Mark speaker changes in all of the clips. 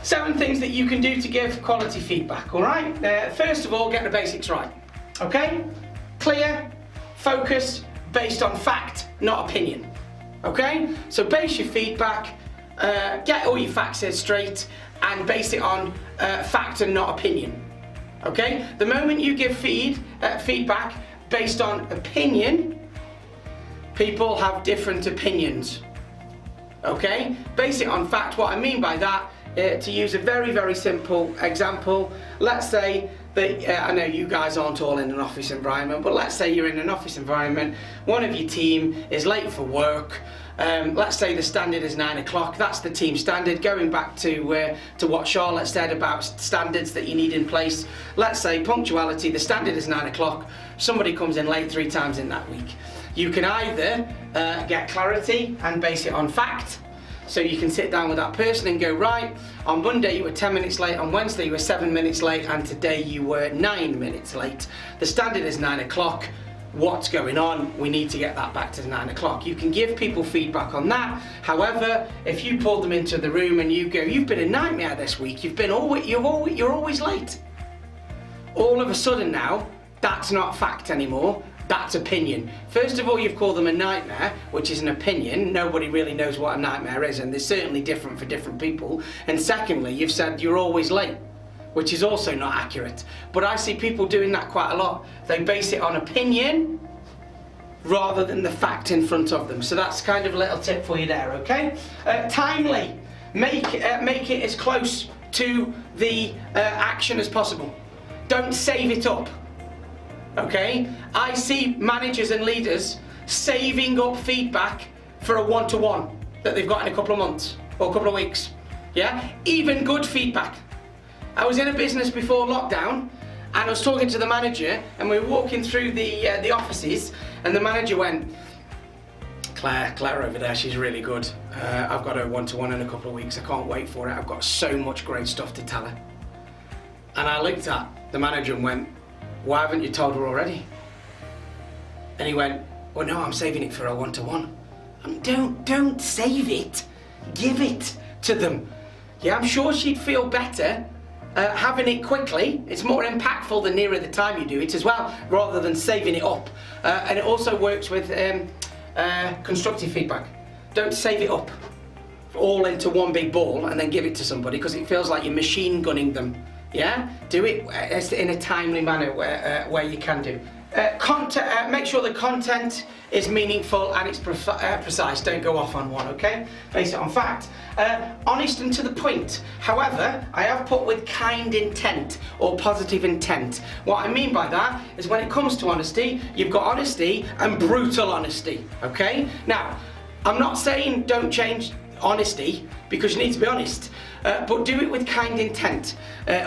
Speaker 1: 7 things that you can do to give quality feedback, all right? First of all, get the basics right, okay? Clear, focus, based on fact, not opinion, okay? So base your feedback, get all your facts straight, and base it on fact and not opinion, okay? The moment you give feedback based on opinion, people have different opinions, okay? Base it on fact. What I mean by that, to use a very, very simple example, let's say that, I know you guys aren't all in an office environment, but let's say you're in an office environment, one of your team is late for work, let's say the standard is 9 o'clock, that's the team standard. Going back to what Charlotte said about standards that you need in place, let's say punctuality, the standard is 9 o'clock, somebody comes in late 3 times in that week. You can either get clarity and base it on fact, so you can sit down with that person and go, right, on Monday you were 10 minutes late, on Wednesday you were 7 minutes late, and today you were 9 minutes late. The standard is 9 o'clock. What's going on? We need to get that back to 9 o'clock. You can give people feedback on that. However, if you pull them into the room and you go, you've been a nightmare this week, you're always late. All of a sudden now, that's not fact anymore. That's opinion. First of all, you've called them a nightmare, which is an opinion. Nobody really knows what a nightmare is, and they're certainly different for different people. And secondly, you've said you're always late, which is also not accurate. But I see people doing that quite a lot. They base it on opinion rather than the fact in front of them. So that's kind of a little tip for you there, okay? Timely. Make it as close to the action as possible. Don't save it up. Okay, I see managers and leaders saving up feedback for a one-to-one that they've got in a couple of months or a couple of weeks. Yeah, even good feedback. I was in a business before lockdown, and I was talking to the manager, and we were walking through the offices, and the manager went, Claire over there, she's really good. I've got her one-to-one in a couple of weeks. I can't wait for it. I've got so much great stuff to tell her. And I looked at the manager and went, why haven't you told her already? And he went, well, no, I'm saving it for a one-to-one. Don't save it, give it to them. Yeah, I'm sure she'd feel better having it quickly. It's more impactful the nearer the time you do it as well, rather than saving it up. And it also works with constructive feedback. Don't save it up all into one big ball and then give it to somebody, because it feels like you're machine gunning them. Yeah, do it in a timely manner where you can do. Make sure the content is meaningful and it's precise. Don't go off on one, okay? Base it on fact. Honest and to the point. However, I have put with kind intent or positive intent. What I mean by that is when it comes to honesty, you've got honesty and brutal honesty, okay? Now, I'm not saying don't change honesty, because you need to be honest, but do it with kind intent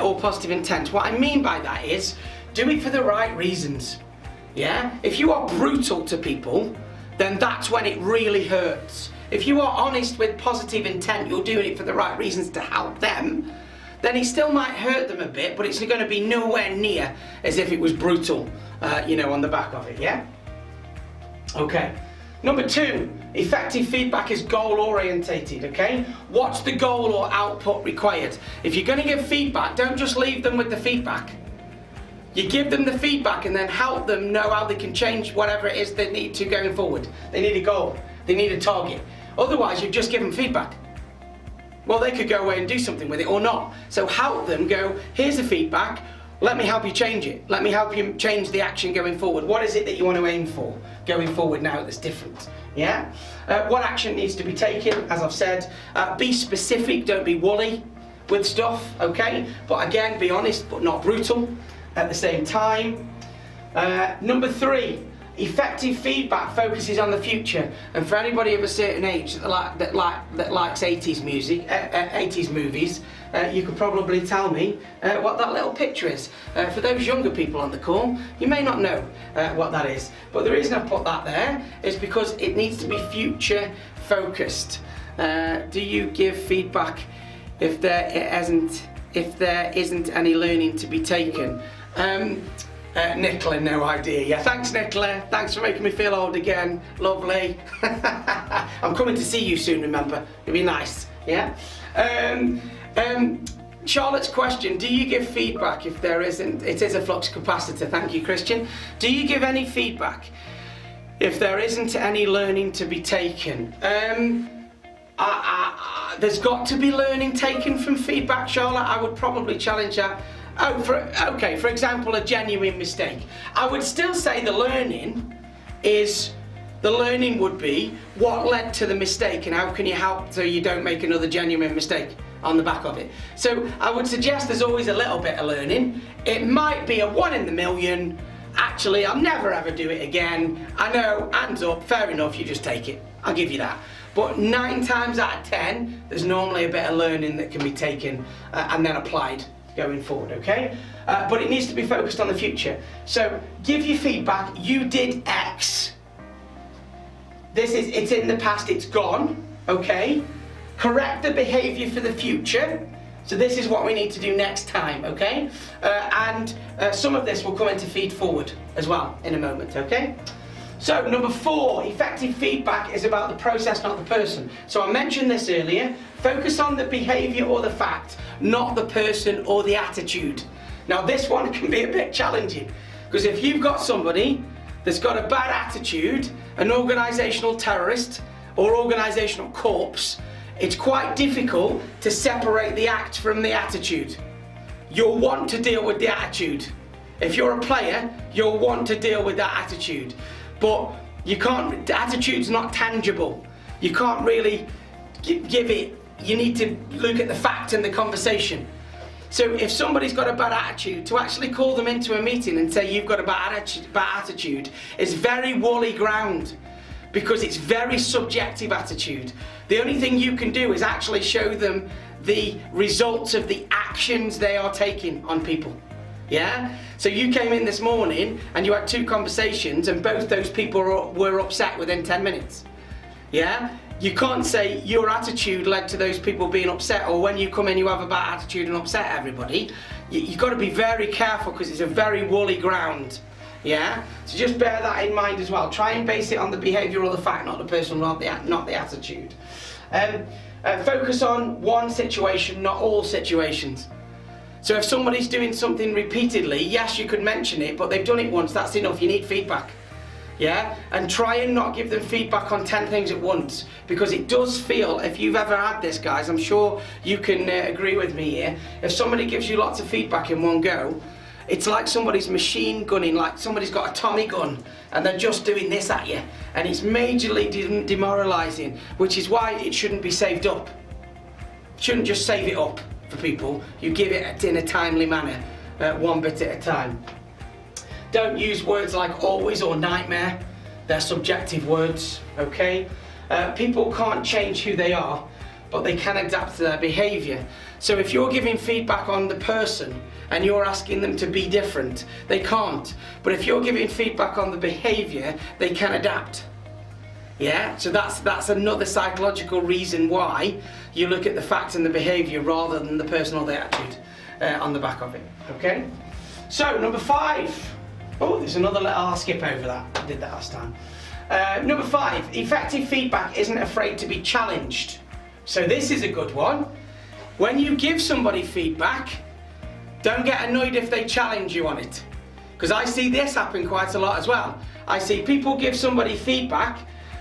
Speaker 1: or positive intent. What I mean by that is, do it for the right reasons. Yeah? If you are brutal to people, then that's when it really hurts. If you are honest with positive intent, you're doing it for the right reasons to help them, then it still might hurt them a bit, but it's going to be nowhere near as if it was brutal, on the back of it, yeah? Okay. Number 2, effective feedback is goal orientated, okay? What's the goal or output required? If you're going to give feedback, don't just leave them with the feedback. You give them the feedback and then help them know how they can change whatever it is they need to going forward. They need a goal, they need a target. Otherwise, you've just given feedback. Well, they could go away and do something with it or not. So help them go, here's the feedback, let me help you change it. Let me help you change the action going forward. What is it that you want to aim for going forward now that's different? Yeah? What action needs to be taken, as I've said. Be specific, don't be woolly with stuff, okay? But again, be honest but not brutal at the same time. Number 3, effective feedback focuses on the future. And for anybody of a certain age that likes 80s music, 80s movies, you could probably tell me what that little picture is. For those younger people on the call, you may not know what that is. But the reason I put that there is because it needs to be future focused. Do you give feedback if there isn't any learning to be taken? Nicola, no idea. Yeah, thanks Nicola. Thanks for making me feel old again. Lovely. I'm coming to see you soon, remember? It'll be nice, yeah? Charlotte's question, do you give feedback if there isn't, it is a flux capacitor, thank you Christian. Do you give any feedback if there isn't any learning to be taken? There's got to be learning taken from feedback, Charlotte. I would probably challenge that. Okay, for example, a genuine mistake. I would still say the learning would be what led to the mistake and how can you help so you don't make another genuine mistake on the back of it. So I would suggest there's always a little bit of learning. It might be a 1 in a million. Actually, I'll never ever do it again. I know, hands up, fair enough, you just take it. I'll give you that. But 9 times out of 10, there's normally a bit of learning that can be taken and then applied going forward, okay? But it needs to be focused on the future. So give your feedback, you did X. It's in the past, it's gone, okay? Correct the behavior for the future. So this is what we need to do next time, okay? And some of this will come into feed forward as well in a moment, okay? So number 4, effective feedback is about the process, not the person. So I mentioned this earlier, focus on the behavior or the fact, not the person or the attitude. Now this one can be a bit challenging, because if you've got somebody that's got a bad attitude, an organisational terrorist or organisational corpse, it's quite difficult to separate the act from the attitude. You'll want to deal with the attitude. If you're a player, you'll want to deal with that attitude. But you can't, the attitude's not tangible. You can't really give it, you need to look at the fact and the conversation. So if somebody's got a bad attitude, to actually call them into a meeting and say you've got a bad attitude is very woolly ground, because it's very subjective attitude. The only thing you can do is actually show them the results of the actions they are taking on people. Yeah? So you came in this morning and you had 2 conversations and both those people were upset within 10 minutes. Yeah? You can't say your attitude led to those people being upset, or when you come in you have a bad attitude and upset everybody. You've got to be very careful because it's a very woolly ground. Yeah? So just bear that in mind as well. Try and base it on the behaviour or the fact, not the person, not the attitude. Focus on one situation, not all situations. So if somebody's doing something repeatedly, yes, you could mention it, but they've done it once, that's enough, you need feedback. Yeah? And try and not give them feedback on 10 things at once, because it does feel, if you've ever had this, guys, I'm sure you can agree with me here, if somebody gives you lots of feedback in one go, it's like somebody's machine gunning, like somebody's got a Tommy gun and they're just doing this at you, and it's majorly demoralising, which is why it shouldn't be saved up. You shouldn't just save it up for people, you give it in a timely manner, 1 bit at a time. Don't use words like always or nightmare, they're subjective words, okay? People can't change who they are, but they can adapt to their behaviour. So if you're giving feedback on the person and you're asking them to be different, they can't. But if you're giving feedback on the behaviour, they can adapt. Yeah, so that's another psychological reason why you look at the fact and the behaviour rather than the person or the attitude on the back of it, okay? So, number 5. Oh, there's another letter, I'll skip over that. I did that last time. Number 5, effective feedback isn't afraid to be challenged. So this is a good one. When you give somebody feedback, don't get annoyed if they challenge you on it. Because I see this happen quite a lot as well. I see people give somebody feedback,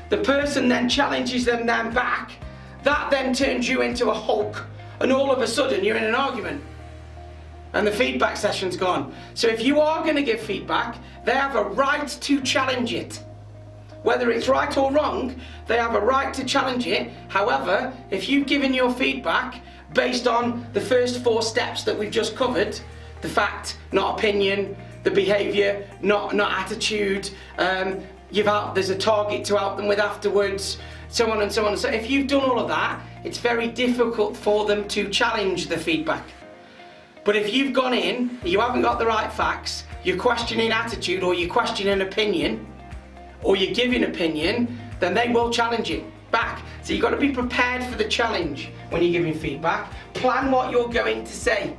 Speaker 1: the person then challenges them then back, that then turns you into a Hulk, and all of a sudden you're in an argument. And the feedback session's gone. So if you are going to give feedback, they have a right to challenge it. Whether it's right or wrong, they have a right to challenge it. However, if you've given your feedback based on the first 4 steps that we've just covered, the fact, not opinion, the behaviour, not attitude, there's a target to help them with afterwards, so on and so on. So if you've done all of that, it's very difficult for them to challenge the feedback. But if you've gone in, you haven't got the right facts, you're questioning attitude or you're questioning opinion, or you're giving opinion, then they will challenge it back. So you've got to be prepared for the challenge when you're giving feedback. Plan what you're going to say.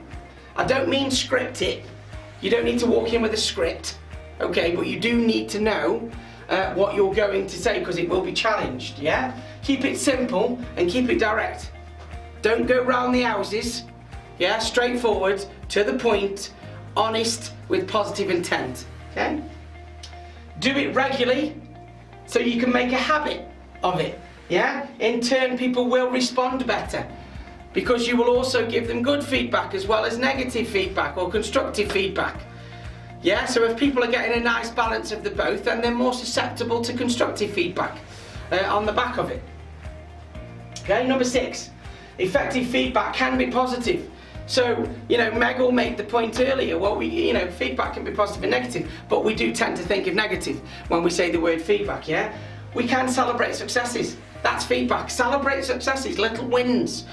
Speaker 1: I don't mean script it. You don't need to walk in with a script, okay? But you do need to know what you're going to say, because it will be challenged, yeah? Keep it simple and keep it direct, Don't go round the houses. Yeah, straightforward, to the point, honest with positive intent. Okay? Do it regularly so you can make a habit of it. Yeah? In turn, people will respond better because you will also give them good feedback as well as negative feedback or constructive feedback. Yeah? So if people are getting a nice balance of the both, then they're more susceptible to constructive feedback on the back of it. Okay? Number 6, effective feedback can be positive. So, Meg will make the point earlier, well, feedback can be positive and negative, but we do tend to think of negative when we say the word feedback, yeah? We can celebrate successes. That's feedback. Celebrate successes, little wins,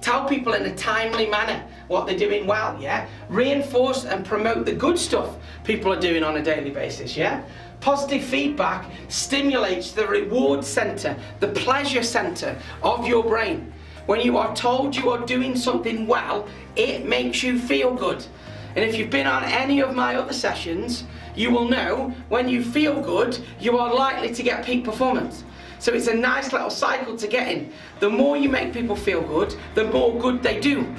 Speaker 1: Tell people in a timely manner what they're doing well, yeah? Reinforce and promote the good stuff people are doing on a daily basis, yeah? Positive feedback stimulates the reward center, the pleasure center of your brain. When you are told you are doing something well, it makes you feel good. And if you've been on any of my other sessions, you will know when you feel good, you are likely to get peak performance. So it's a nice little cycle to get in. The more you make people feel good, the more good they do.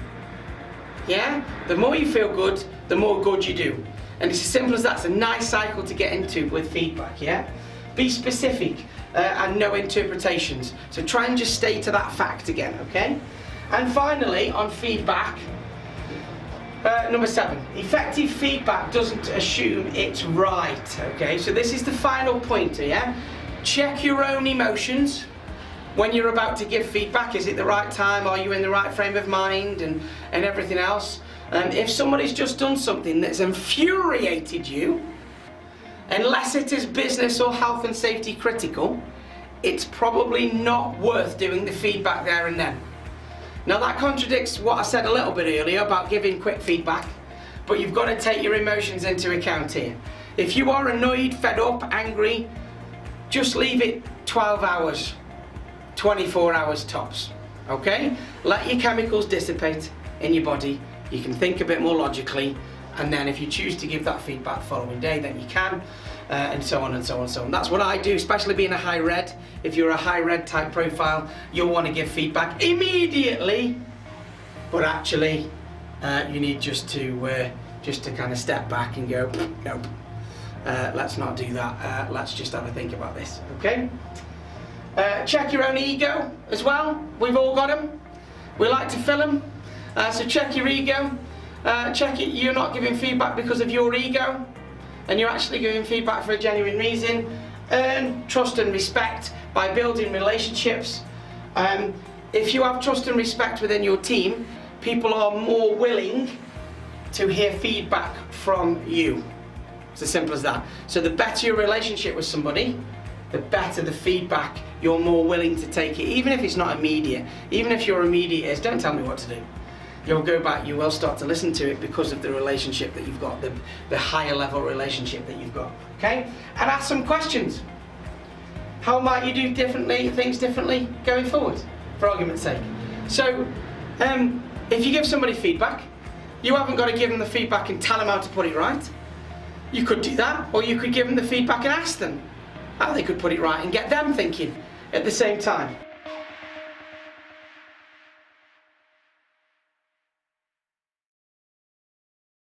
Speaker 1: Yeah? The more you feel good, the more good you do. And it's as simple as that. It's a nice cycle to get into with feedback, yeah? Be specific. And no interpretations. So try and just stay to that fact again, okay? And finally, on feedback, number 7, effective feedback doesn't assume it's right, okay? So this is the final pointer, yeah? Check your own emotions when you're about to give feedback. Is it the right time? Are you in the right frame of mind and everything else? If somebody's just done something that's infuriated you, unless it is business or health and safety critical, it's probably not worth doing the feedback there and then. Now that contradicts what I said a little bit earlier about giving quick feedback, but you've got to take your emotions into account here. If you are annoyed, fed up, angry, just leave it 12 hours, 24 hours tops, okay? Let your chemicals dissipate in your body. You can think a bit more logically, and then if you choose to give that feedback the following day, then you can, and so on and so on and so on. That's what I do, especially being a high red. If you're a high red type profile, you'll want to give feedback immediately, but actually you need just to kind of step back and go, nope, let's not do that. Let's just have a think about this, okay? Check your own ego as well. We've all got them. We like to fill them, so check your ego. Check it, you're not giving feedback because of your ego, and you're actually giving feedback for a genuine reason. Earn trust and respect by building relationships. If you have trust and respect within your team, people are more willing to hear feedback from you. It's as simple as that. So the better your relationship with somebody, the better the feedback, you're more willing to take it, even if it's not immediate. Even if your immediate is, don't tell me what to do. You'll go back, you will start to listen to it because of the relationship that you've got, the higher level relationship that you've got, okay? And ask some questions. How might you do things differently going forward, for argument's sake? So, if you give somebody feedback, you haven't got to give them the feedback and tell them how to put it right. You could do that, or you could give them the feedback and ask them how they could put it right and get them thinking at the same time.